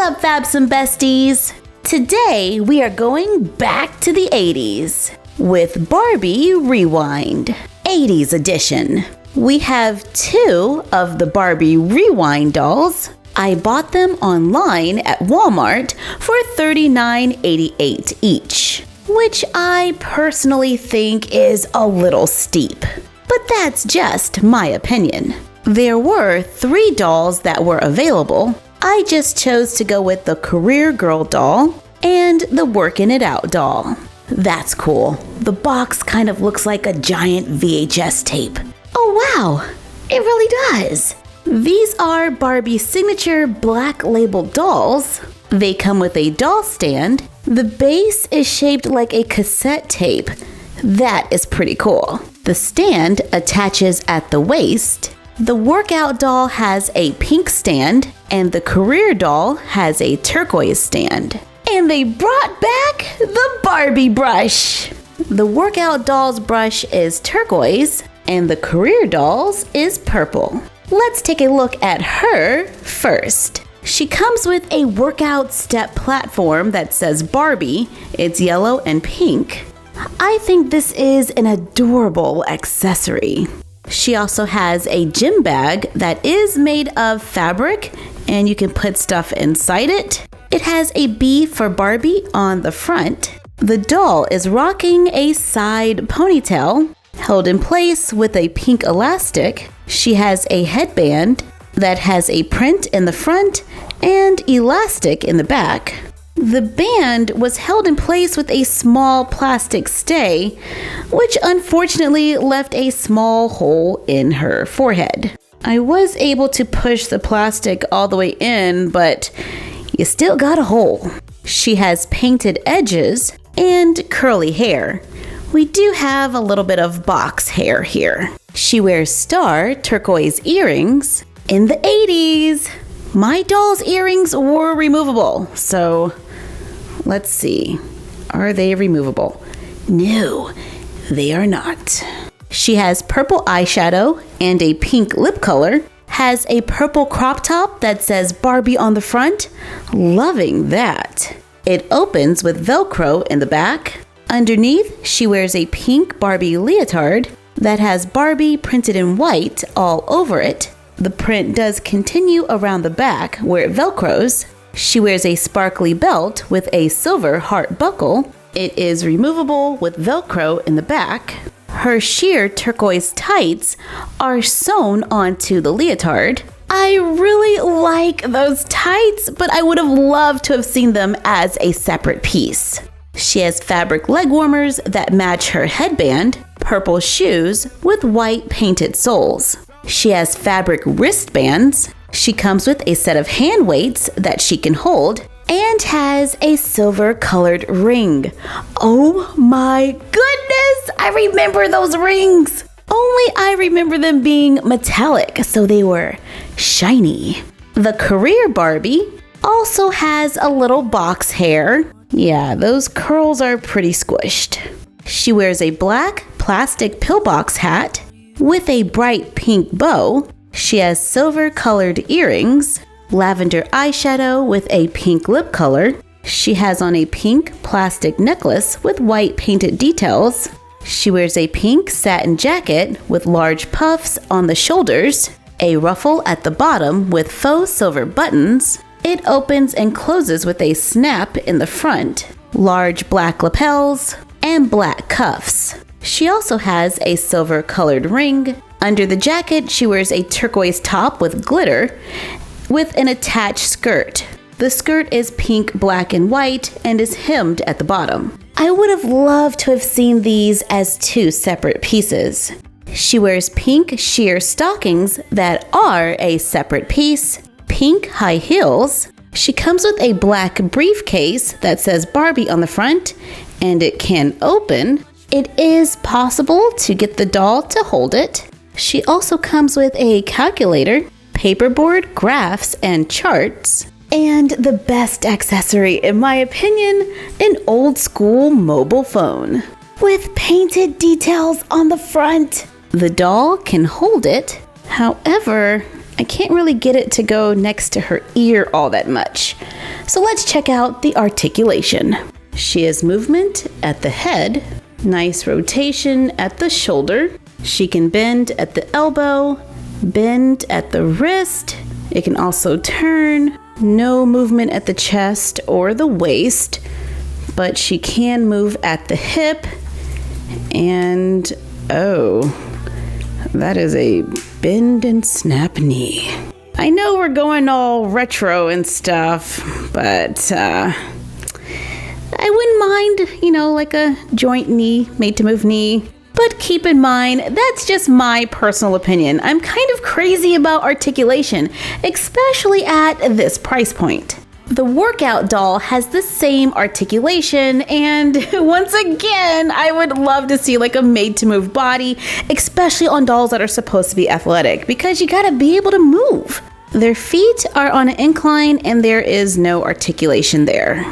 up, Fabsome Besties? Today we are going back to the 80s with Barbie Rewind, 80s edition. We have 2 of the Barbie Rewind dolls. I bought them online at Walmart for $39.88 each, which I personally think is a little steep, but that's just my opinion. There were 3 dolls that were available. I just chose to go with the Career Girl doll and the Workin Out doll. That's cool. The box kind of looks like a giant VHS tape. Oh wow, it really does. These are Barbie's signature black labeled dolls. They come with a doll stand. The base is shaped like a cassette tape. That is pretty cool. The stand attaches at the waist. The Workout doll has a pink stand, and the Career doll has a turquoise stand. And they brought back the Barbie brush. The Workout doll's brush is turquoise, and the Career doll's is purple. Let's take a look at her first. She comes with a workout step platform that says Barbie. It's yellow and pink. I think this is an adorable accessory. She also has a gym bag that is made of fabric and you can put stuff inside it. It has a B for Barbie on the front. The doll is rocking a side ponytail held in place with a pink elastic. She has a headband that has a print in the front and elastic in the back. The band was held in place with a small plastic stay, which unfortunately left a small hole in her forehead. I was able to push the plastic all the way in, but you still got a hole. She has painted edges and curly hair. We do have a little bit of box hair here. She wears star turquoise earrings. In the 80s, my doll's earrings were removable, so let's see. Are they removable? No, they are not. She has purple eyeshadow and a pink lip color. Has a purple crop top that says Barbie on the front. Loving that. It opens with Velcro in the back. Underneath, she wears a pink Barbie leotard that has Barbie printed in white all over it. The print does continue around the back where it Velcros. She wears a sparkly belt with a silver heart buckle. It is removable with Velcro in the back. Her sheer turquoise tights are sewn onto the leotard. I really like those tights, but I would have loved to have seen them as a separate piece. She has fabric leg warmers that match her headband, purple shoes with white painted soles. She has fabric wristbands. She comes with a set of hand weights that she can hold and has a silver colored ring. Oh my goodness, I remember those rings. Only I remember them being metallic, so they were shiny. The Career Barbie also has a little box hair. Yeah, those curls are pretty squished. She wears a black plastic pillbox hat with a bright pink bow. She has silver colored earrings, lavender eyeshadow with a pink lip color. She has on a pink plastic necklace with white painted details. She wears a pink satin jacket with large puffs on the shoulders, a ruffle at the bottom with faux silver buttons. It opens and closes with a snap in the front, large black lapels, and black cuffs. She also has a silver colored ring. Under the jacket, she wears a turquoise top with glitter with an attached skirt. The skirt is pink, black, and white and is hemmed at the bottom. I would have loved to have seen these as 2 separate pieces. She wears pink sheer stockings that are a separate piece, pink high heels. She comes with a black briefcase that says Barbie on the front, and it can open. It is possible to get the doll to hold it. She also comes with a calculator, paperboard, graphs, and charts. And the best accessory, in my opinion, an old school mobile phone with painted details on the front. The doll can hold it. However, I can't really get it to go next to her ear all that much. So let's check out the articulation. She has movement at the head, nice rotation at the shoulder. She can bend at the elbow, bend at the wrist. It can also turn. No movement at the chest or the waist, but she can move at the hip. And oh, that is a bend and snap knee. I know we're going all retro and stuff, but I wouldn't mind, like a joint knee, made to move knee. But keep in mind, that's just my personal opinion. I'm kind of crazy about articulation, especially at this price point. The Workout doll has the same articulation, and once again, I would love to see like a made-to-move body, especially on dolls that are supposed to be athletic, because you gotta be able to move. Their feet are on an incline and there is no articulation there.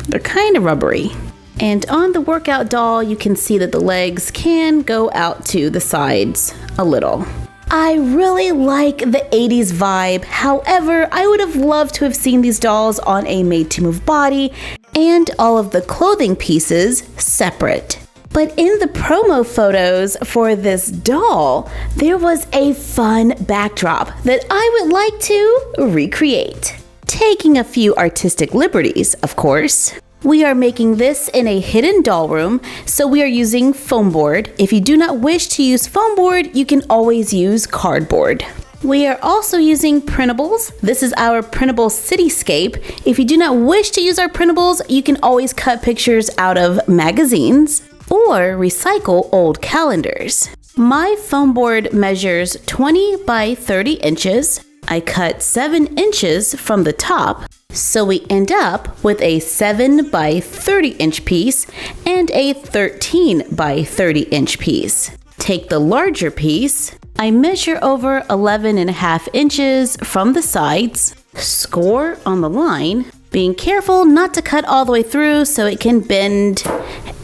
They're kind of rubbery. And on the Workout doll, you can see that the legs can go out to the sides a little. I really like the 80s vibe. However, I would have loved to have seen these dolls on a made-to-move body and all of the clothing pieces separate. But in the promo photos for this doll, there was a fun backdrop that I would like to recreate. Taking a few artistic liberties, of course. We are making this in a hidden doll room, so we are using foam board. If you do not wish to use foam board, you can always use cardboard. We are also using printables. This is our printable cityscape. If you do not wish to use our printables, you can always cut pictures out of magazines or recycle old calendars. My foam board measures 20 by 30 inches. I cut 7 inches from the top, so we end up with a 7 by 30 inch piece and a 13 by 30 inch piece. Take the larger piece. I measure over 11.5 inches from the sides, score on the line, being careful not to cut all the way through so it can bend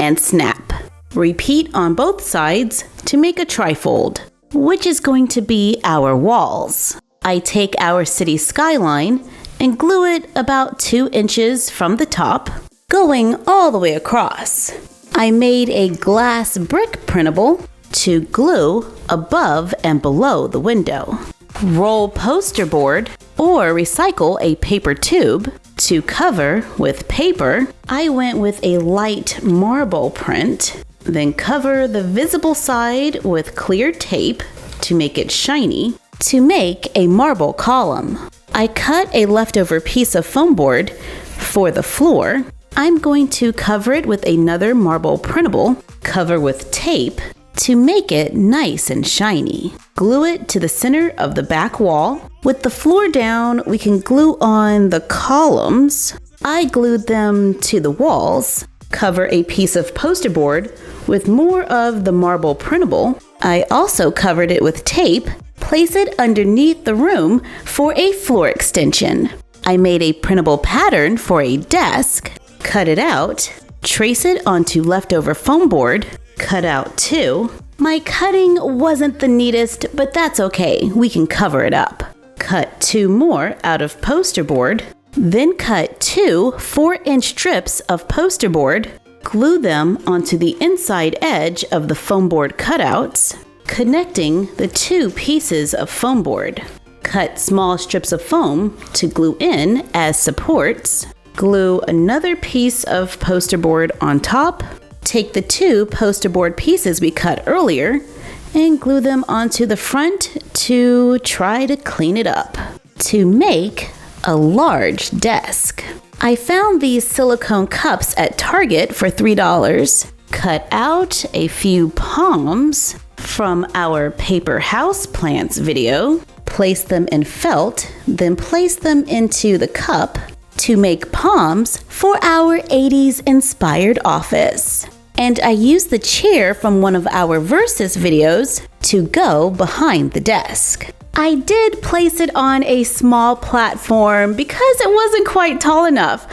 and snap. Repeat on both sides to make a trifold, which is going to be our walls. I take our city skyline and glue it about 2 inches from the top, going all the way across. I made a glass brick printable to glue above and below the window. Roll poster board or recycle a paper tube to cover with paper. I went with a light marble print, then cover the visible side with clear tape to make it shiny. To make a marble column, I cut a leftover piece of foam board for the floor. I'm going to cover it with another marble printable, cover with tape to make it nice and shiny. Glue it to the center of the back wall. With the floor down, we can glue on the columns. I glued them to the walls. Cover a piece of poster board with more of the marble printable. I also covered it with tape. Place it underneath the room for a floor extension. I made a printable pattern for a desk, cut it out, trace it onto leftover foam board, cut out 2. My cutting wasn't the neatest, but that's okay, we can cover it up. Cut 2 more out of poster board, then cut 2 4-inch strips of poster board, glue them onto the inside edge of the foam board cutouts, connecting the 2 pieces of foam board. Cut small strips of foam to glue in as supports. Glue another piece of poster board on top. Take the 2 poster board pieces we cut earlier and glue them onto the front to try to clean it up. To make a large desk. I found these silicone cups at Target for $3. Cut out a few palms from our paper house plants video, place them in felt, then place them into the cup to make palms for our 80s inspired office. And I used the chair from one of our Versus videos to go behind the desk. I did place it on a small platform because it wasn't quite tall enough,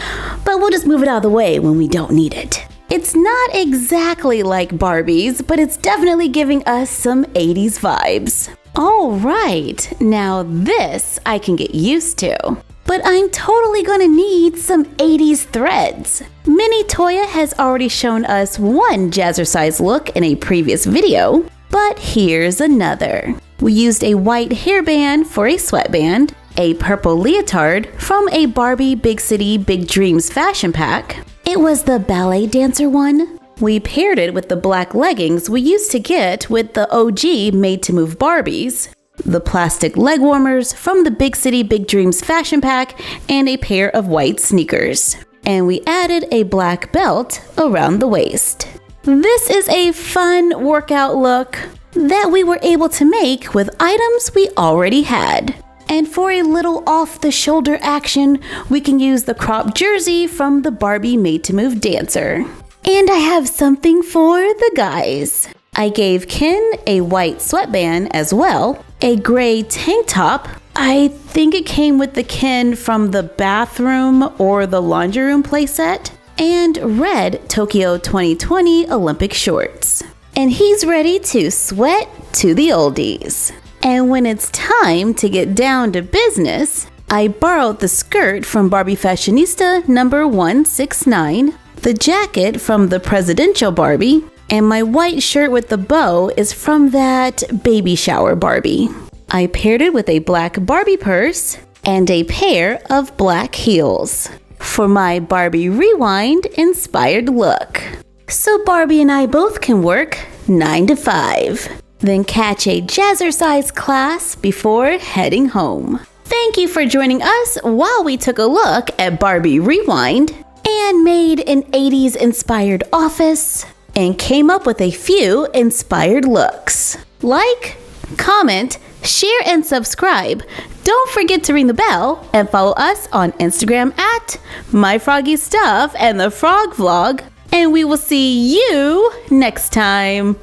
but we'll just move it out of the way when we don't need it. It's not exactly like Barbie's, but it's definitely giving us some 80s vibes. All right, now this I can get used to. But I'm totally gonna need some 80s threads. Mini Toya has already shown us one jazzercise look in a previous video, but here's another. We used a white hairband for a sweatband, a purple leotard from a Barbie Big City Big Dreams fashion pack. It was the ballet dancer one. We paired it with the black leggings we used to get with the OG Made to Move Barbies, the plastic leg warmers from the Big City Big Dreams fashion pack, and a pair of white sneakers. And we added a black belt around the waist. This is a fun workout look that we were able to make with items we already had. And for a little off-the-shoulder action, we can use the cropped jersey from the Barbie Made to Move dancer. And I have something for the guys. I gave Ken a white sweatband as well, a gray tank top. I think it came with the Ken from the bathroom or the laundry room playset, and red Tokyo 2020 Olympic shorts. And he's ready to sweat to the oldies. And when it's time to get down to business, I borrowed the skirt from Barbie Fashionista number 169, the jacket from the Presidential Barbie, and my white shirt with the bow is from that baby shower Barbie. I paired it with a black Barbie purse and a pair of black heels for my Barbie Rewind inspired look. So Barbie and I both can work 9 to 5, then catch a jazzercise class before heading home. Thank you for joining us while we took a look at Barbie Rewind and made an 80s inspired office and came up with a few inspired looks. Like, comment, share, and subscribe. Don't forget to ring the bell and follow us on Instagram at MyFroggyStuff and the Frog Vlog. And we will see you next time.